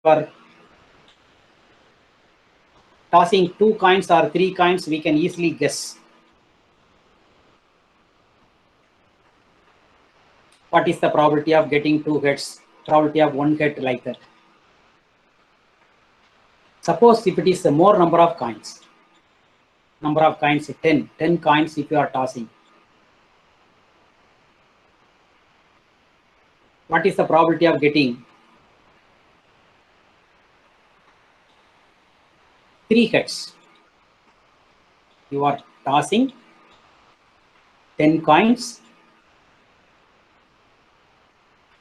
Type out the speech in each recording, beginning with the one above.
are tossing 2 coins or 3 coins, we can easily guess what is the probability of getting 2 heads, probability of 1 head, like that. Suppose if it is a more number of coins 10 coins if you are tossing, what is the probability of getting 3 heads? You are tossing 10 coins.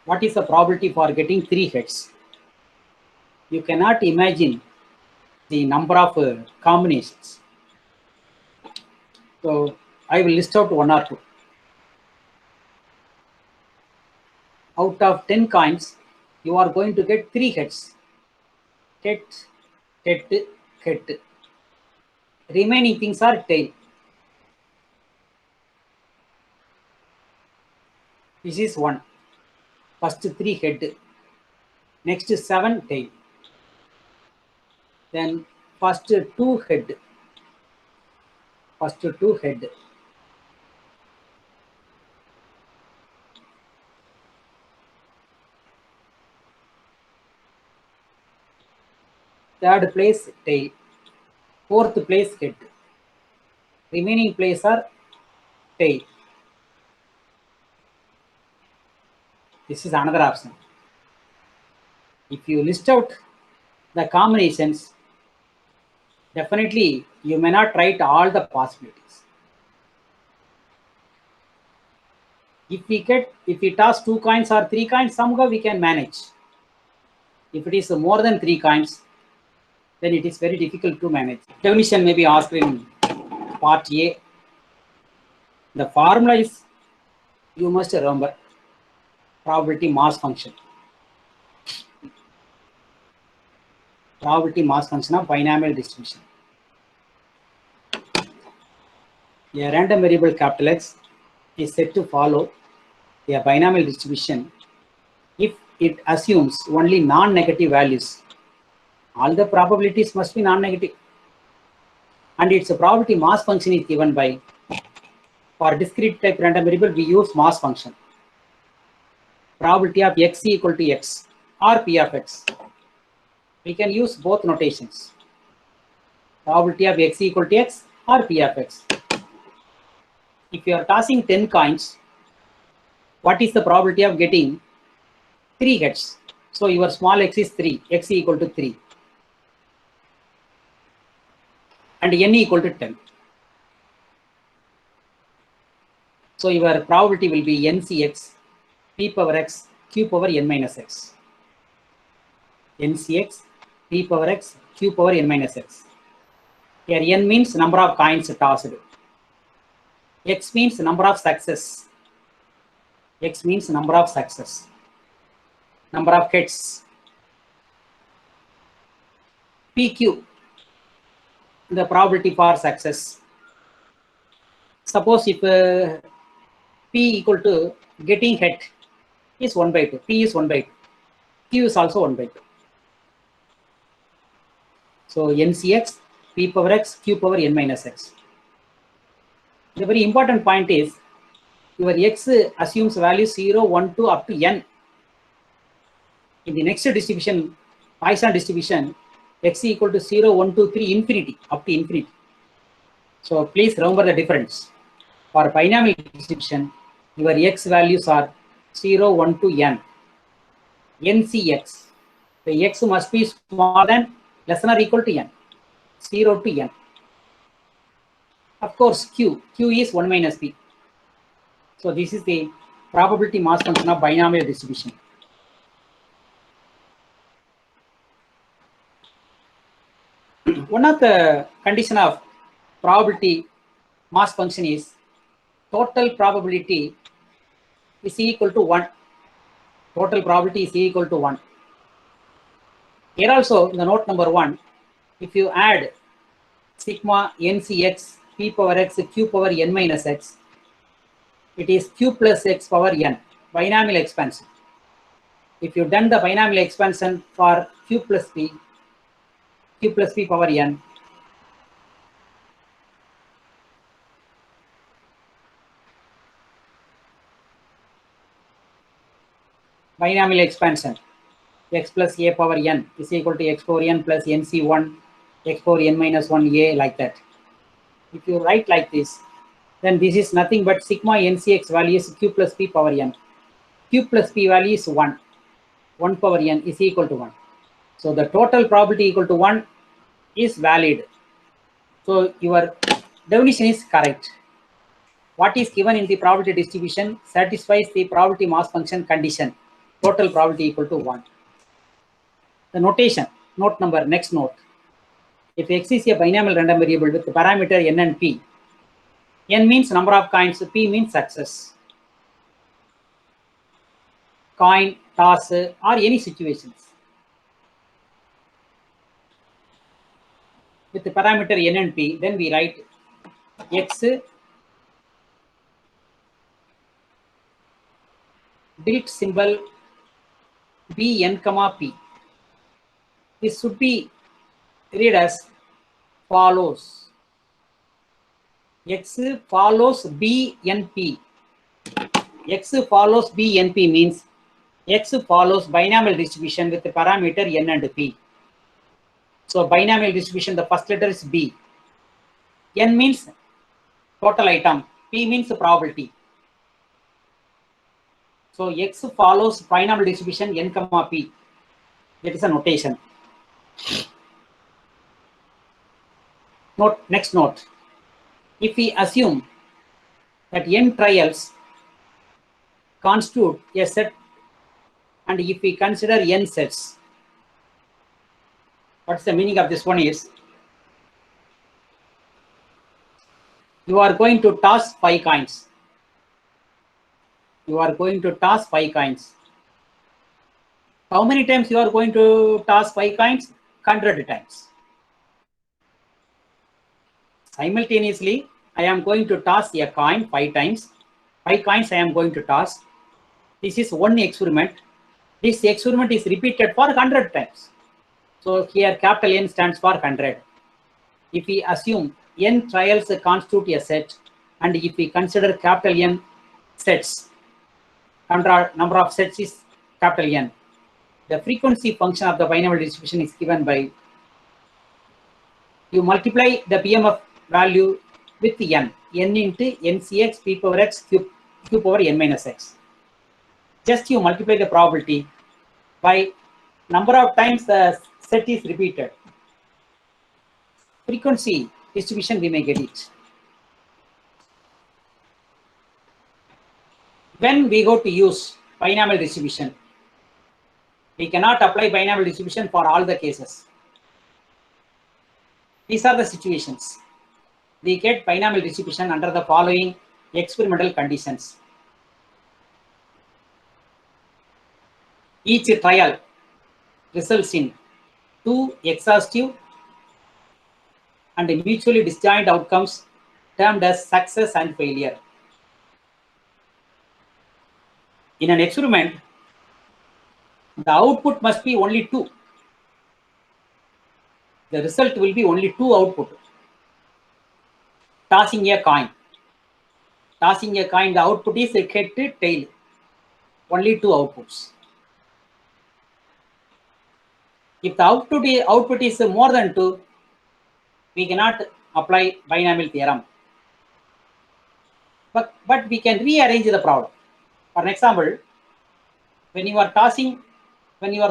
What is the probability for getting 3 heads? You cannot imagine the number of combinations. So I will list out 1 or 2. Out of 10 coins, you are going to get 3 heads. Head. Remaining things are tail. This is 1. First 3 head. Next 7 tail. Then first 2 head. Third place tail. Fourth place head. Remaining place are tail. This is another option. If you list out the combinations, definitely you may not write all the possibilities. If we toss 2 coins or 3 coins, somehow we can manage. If it is more than 3 coins, then it is very difficult to manage. Definition may be asked in part A. The formula is, you must remember, probability mass function. Probability mass function of binomial distribution. A random variable capital X is said to follow a binomial distribution if it assumes only non-negative values. All the probabilities must be non-negative. And its probability mass function is given by, for discrete type random variable, we use mass function. Probability of x equal to x or p of x. We can use both notations. Probability of x equal to x or p of x. If you are tossing 10 coins, what is the probability of getting 3 heads? So your small x is 3, x equal to 3. And n equal to 10. So your probability will be ncx p power x q power n minus x. ncx p power x q power n minus x. Here n means number of coins tossed. X means number of success. Number of hits. PQ, the probability for success. Suppose if P equal to getting hit is 1 by 2. P is 1 by 2. Q is also 1 by 2. So ncx p power x q power n minus x. The very important point is, your x assumes value 0, 1, 2 up to n. In the next distribution, Poisson distribution, x equal to 0, 1, 2, 3, infinity, up to infinity. So please remember the difference. For binomial distribution, your x values are 0, 1 to n. NCX, the x must be smaller than, less than or equal to n. 0 to n. Of course, q is 1 minus p. So this is the probability mass function of binomial distribution. One of the condition of probability mass function is total probability is equal to 1. Total probability is equal to 1. Here also, in the note number 1, if you add sigma ncx p power x q power n minus x, it is q plus x power n, binomial expansion. if you've done the binomial expansion for q plus p power n, binomial expansion x plus a power n is equal to x power n plus nc1 x power n minus 1a, like that. If you write like this, then this is nothing but sigma ncx value is q plus p power n. Q plus p value is 1. 1 power n is equal to 1. So the total probability equal to 1 is valid. So your definition is correct. What is given in the probability distribution satisfies the probability mass function condition. Total probability equal to 1. The notation, note number, next note. If x is a binomial random variable with the parameter n and p, n means number of coins, p means success. Coin, toss, or any situations. With the parameter n and p, then we write x built symbol b n comma p. This should be read as follows. X follows b n p. X follows b n p means x follows binomial distribution with the parameter n and p. So binomial distribution, the first letter is b. N means total item, p means probability. So x follows binomial distribution n comma p. That is a notation. Note, next note. If we assume that n trials constitute a set, and if we consider n sets, what's the meaning of this one is, you are going to toss 5 coins. You are going to toss 5 coins. How many times you are going to toss 5 coins? 100 times. Simultaneously, I am going to toss a coin 5 times. 5 coins I am going to toss. This is one experiment. This experiment is repeated for 100 times. So here capital N stands for 100. If we assume n trials constitute a set, and if we consider capital N sets, number of sets is capital N. The frequency function of the binomial distribution is given by, you multiply the PMF value with n into ncx p power x q power n minus x. Just you multiply the probability by number of times the set is repeated. Frequency distribution, we may get it. When we go to use binomial distribution, we cannot apply binomial distribution for all the cases. These are the situations. We get binomial distribution under the following experimental conditions. Each trial results in 2 exhaustive and mutually disjoint outcomes termed as success and failure. In an experiment, the output must be only 2. The result will be only 2 output. Tossing a coin. Tossing a coin, the output is a head, tail. Only 2 outputs. If the output is more than 2, we cannot apply binomial theorem. But we can rearrange the problem. For an example, when you are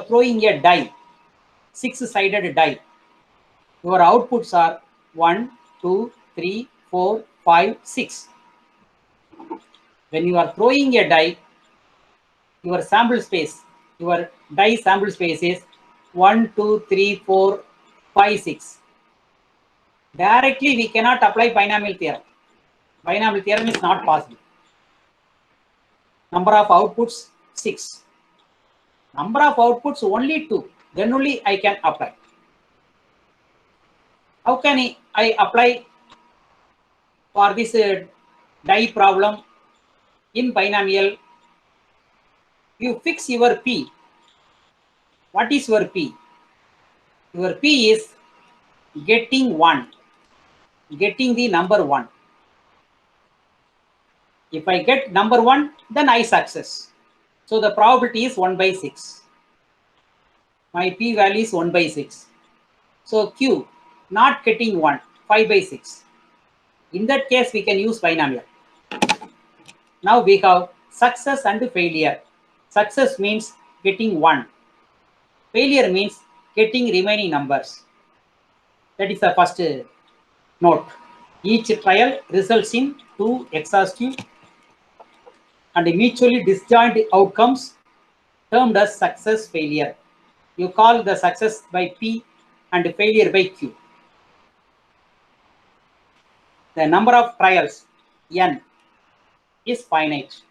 throwing a die, 6-sided die, your outputs are 1, 2, 3, 4, 5, 6. When you are throwing a die, your sample space, your die sample space is 1, 2, 3, 4, 5, 6. Directly we cannot apply binomial theorem. Binomial theorem is not possible. Number of outputs 6. Number of outputs only 2. Then only I can apply. How can I apply for this die problem in binomial? You fix your P What is your P? Your P is getting 1, getting the number 1. If I get number 1, then I success. So the probability is 1 by 6. My P value is 1 by 6. So Q, not getting 1, 5 by 6. In that case, we can use binomial. Now we have success and failure. Success means getting 1. Failure means getting remaining numbers. That is the first note. Each trial results in 2 exhaustive and mutually disjoint outcomes termed as success failure. You call the success by P and failure by Q. The number of trials, N, is finite.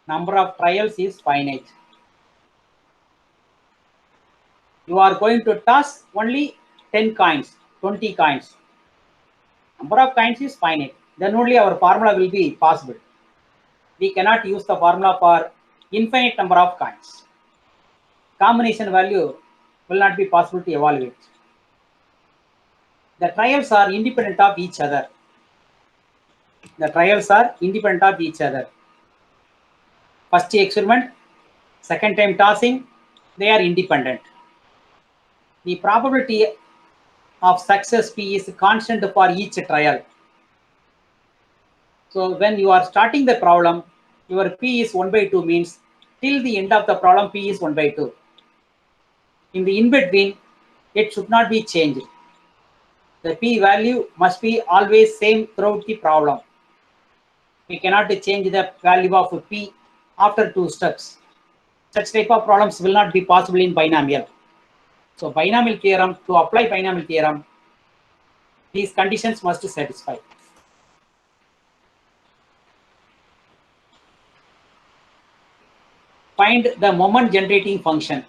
Number of trials is finite. You are going to toss only 10 coins, 20 coins. Number of coins is finite. Then only our formula will be possible. We cannot use the formula for infinite number of coins. Combination value will not be possible to evaluate. The trials are independent of each other. The trials are independent of each other. First experiment, second time tossing, they are independent. The probability of success P is constant for each trial. So when you are starting the problem, your P is 1 by 2 means till the end of the problem P is 1 by 2. In the in-between, it should not be changed. The P value must be always same throughout the problem. We cannot change the value of P after 2 steps. Such type of problems will not be possible in binomial. So binomial theorem, to apply binomial theorem, these conditions must satisfy. Find the moment generating function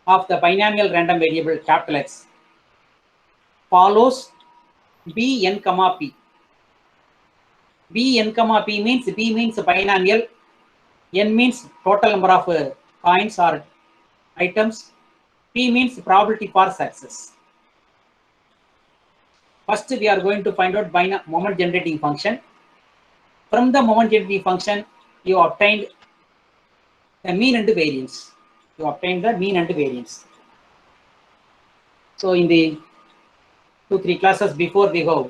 of the binomial random variable capital X follows Bn comma P. Bn comma P means B means binomial, N means total number of coins or items, P means probability for success. First, we are going to find out moment generating function. From the moment generating function, you obtained the mean and variance. You obtain the mean and variance. So in the 2-3 classes before, we have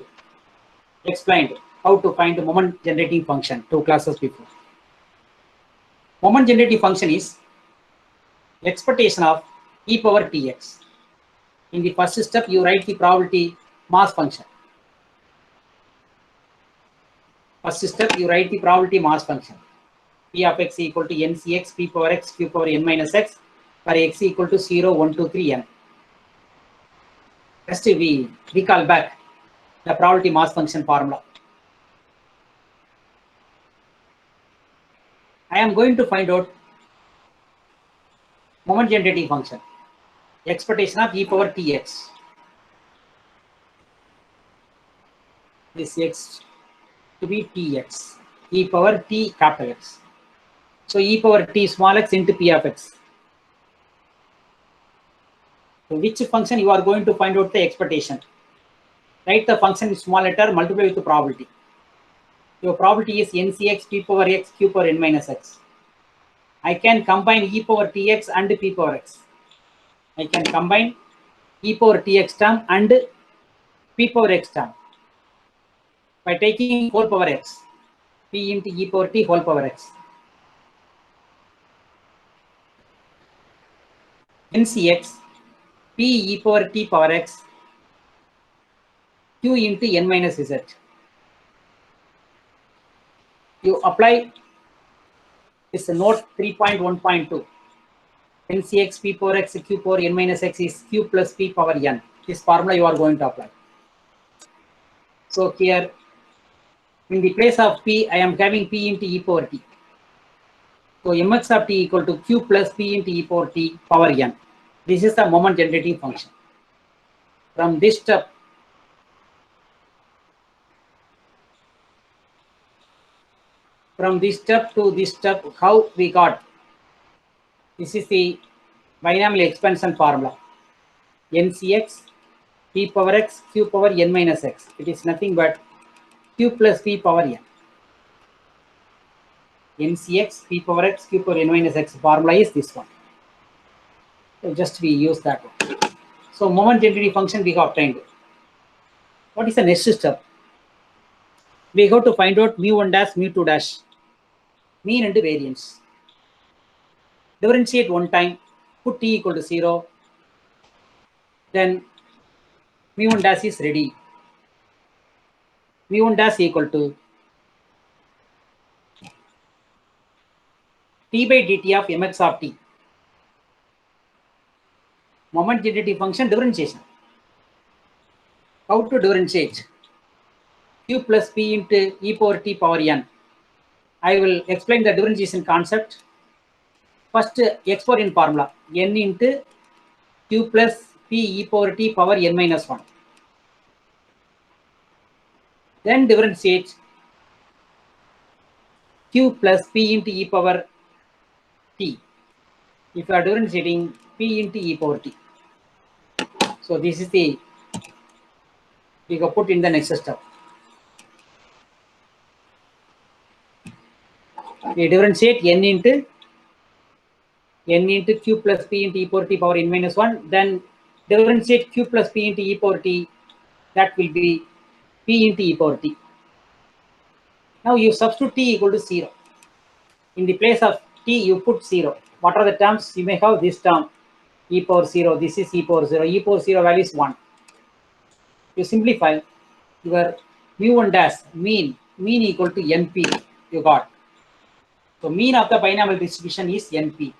explained how to find the moment generating function, 2 classes before. Moment generating function is expectation of e power tx. In the first step, you write the probability mass function. First step, you write the probability mass function. P of x equal to ncx p power x q power n minus x for x equal to 0, 1, 2, 3, n. First, we recall back the probability mass function formula. I am going to find out moment generating function, expectation of e power tx. This x to be tx, e power t capital X. So e power t small x into p of x. So which function you are going to find out the expectation? Write the function in small letter, multiply with the probability. Your probability is ncx p power x q power n minus x. I can combine e power tx and p power x. I can combine e power tx term and p power x term by taking whole power x, p into e power t whole power x. ncx p e power t power x q into n minus z. You apply this note 3.1.2. ncx p power x q power n minus x is q plus p power n. This formula you are going to apply. So here, in the place of p, I am having p into e power t. So mx of t equal to q plus p into e power t power n. This is the moment generating function. From this step, to this step, how we got This is the binomial expansion formula. NCX p power x q power n minus x. It is nothing but q plus p power n. NCX p power x q power n minus x formula is this one. So just we use that one. So moment density function we have obtained. What is the next step? We have to find out mu1 dash, mu2 dash, mean and variance. Differentiate one time, put t equal to 0, then mu1 dash is ready. Mu1 dash equal to t by dt of mx of t. Moment density function differentiation. How to differentiate? Q plus p into e power t power n. I will explain the differentiation concept. First, exponent formula, n into q plus p e power t power n minus 1. Then differentiate q plus p into e power t. If you are differentiating p into e power t. So this is the, we go put in the next step. We differentiate n into q plus p into e power t power n minus 1. Then differentiate q plus p into e power t. That will be p into e power t. Now you substitute t equal to 0. In the place of t, you put 0. What are the terms? You may have this term, e power 0. This is e power 0. E power 0 value is 1. You simplify, your mu1 dash, mean equal to np, you got. So mean of the binomial distribution is np.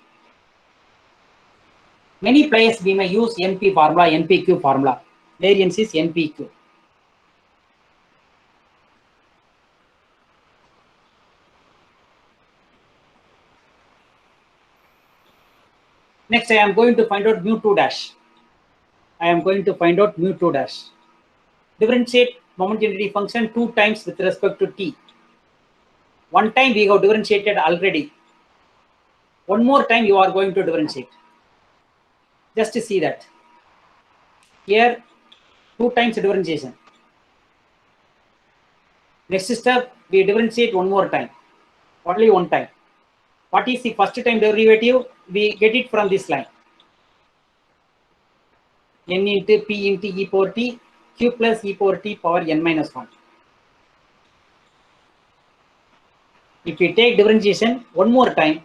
Many places we may use np formula, npq formula. Variance is npq. Next, I am going to find out mu2 dash. I am going to find out mu2 dash. Differentiate moment density function 2 times with respect to t. One time we have differentiated already. One more time you are going to differentiate. Just to see that. Here, 2 times differentiation. Next step, we differentiate one more time. Only one time. What is the first time derivative? We get it from this line. N into p into e power t, q plus e power t power n minus 1. If we take differentiation one more time,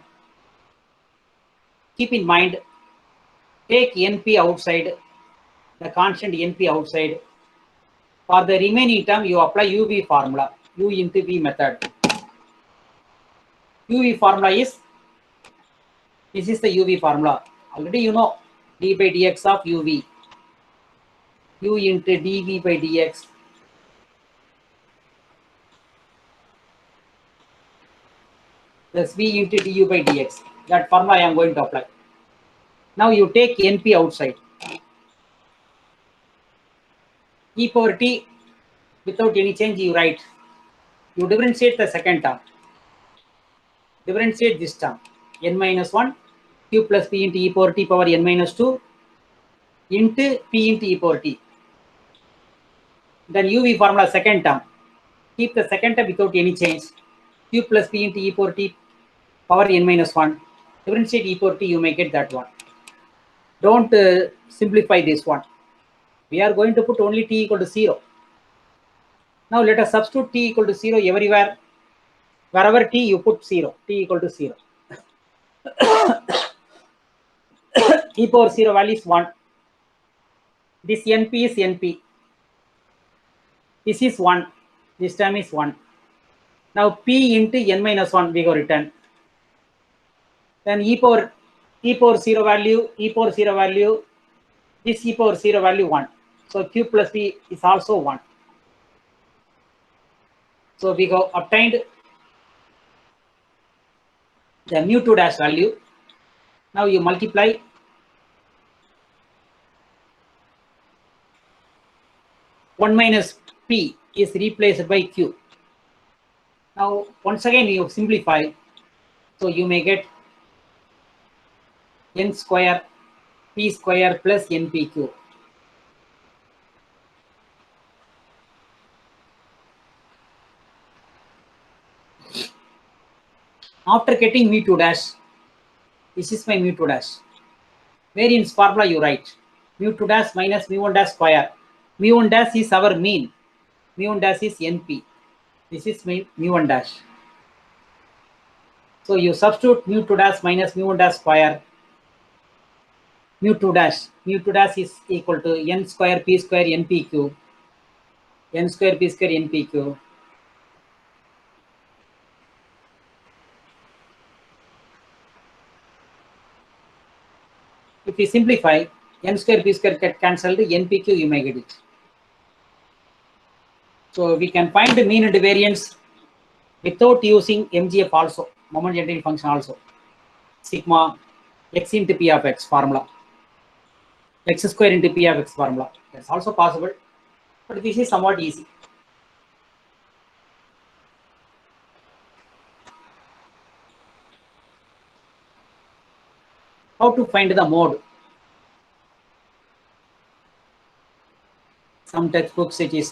keep in mind, take np outside, the constant np outside. For the remaining term, you apply uv formula, u into v method. uv formula is, this is the uv formula. Already you know, d by dx of uv. U into dv by dx plus v into du by dx. That formula I am going to apply. Now you take np outside. E power t, without any change you write. You differentiate the second term. Differentiate this term. N minus 1 q plus p into e power t power n minus 2 into p into e power t. Then uv formula second term. Keep the second term without any change. Q plus p into e power t power n minus 1. Differentiate e power t, you may get that one. Don't simplify this one. We are going to put only t equal to 0. Now let us substitute t equal to 0 everywhere. Wherever t, you put 0. T equal to 0. E power 0 value is 1. This np is np. This is 1. This term is 1. Now p into n minus 1 we go written. Then e power 0 value, this e power 0 value 1. So q plus p is also 1. So we go obtained the mu2 dash value. Now you multiply one minus p is replaced by q. Now once again you simplify. So you may get n square p square plus npq. After getting mu2 dash, this is my mu2 dash. Variance formula you write mu2 dash minus mu1 dash square. Mu1 dash is our mean. Mu1 dash is np. This is my mu1 dash. So you substitute mu2 dash minus mu1 dash square. Mu2 dash is equal to n square p square npq. N square p square npq. If you simplify, n square p square get cancelled, npq you may get it. So we can find the mean and variance without using MGF also, moment generating function also. Sigma x into p of x formula, x square into p of x formula. That's also possible, but this is somewhat easy. How to find the mode? Some textbooks it is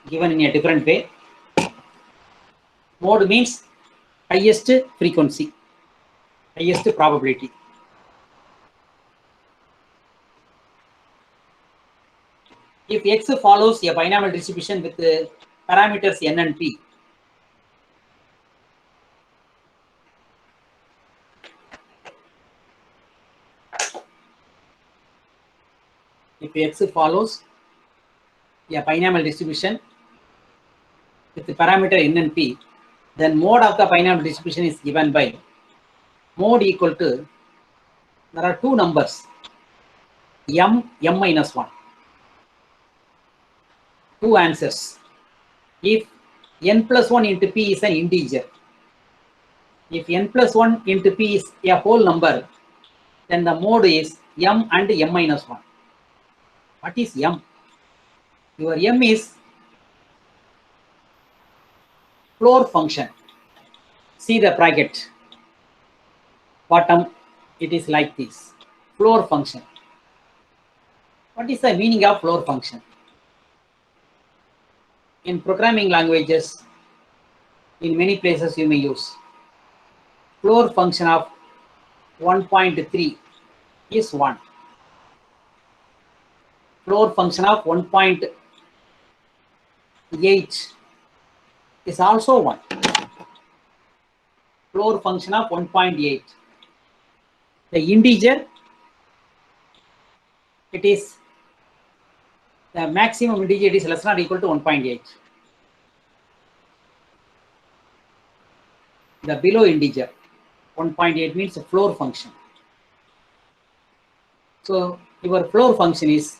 given in a different way. Mode means highest frequency, highest probability. If x follows a binomial distribution with parameters n and p, if x follows a binomial distribution with the parameter n and p, then mode of the binomial distribution is given by mode equal to, there are two numbers, m minus 1. Two answers. If n plus 1 into p is an integer, if n plus 1 into p is a whole number, then the mode is m and m minus 1. What is m? Your m is floor function. See the bracket. Bottom, it is like this. Floor function. What is the meaning of floor function? In programming languages, in many places you may use. Floor function of 1.3 is 1. Floor function of 1.8 is also 1. Floor function of 1.8. The integer, it is the maximum integer is less than or equal to 1.8. The below integer, 1.8 means a floor function. So your floor function is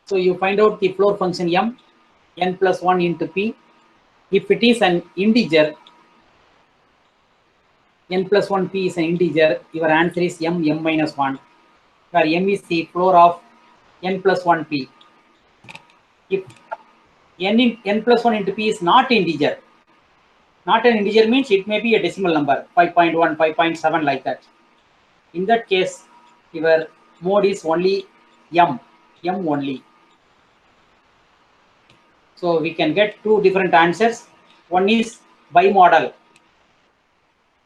so you find out the floor function m, n plus 1 into p. If it is an integer, n plus 1 p is an integer, your answer is m minus 1, where m is the floor of n plus 1 p. If n plus 1 into p is not integer, not an integer means it may be a decimal number, 5.1, 5.7 like that. In that case, your mode is only m only. So we can get two different answers. One is bimodal.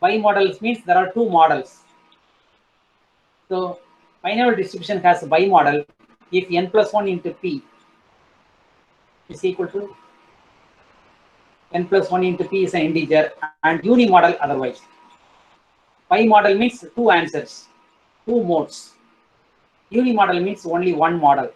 Bimodal means there are two models. So binomial distribution has a bimodal if n plus 1 into p is equal to n plus 1 into p is an integer, and unimodal otherwise. Bimodal means two answers, two modes. Unimodal means only one model.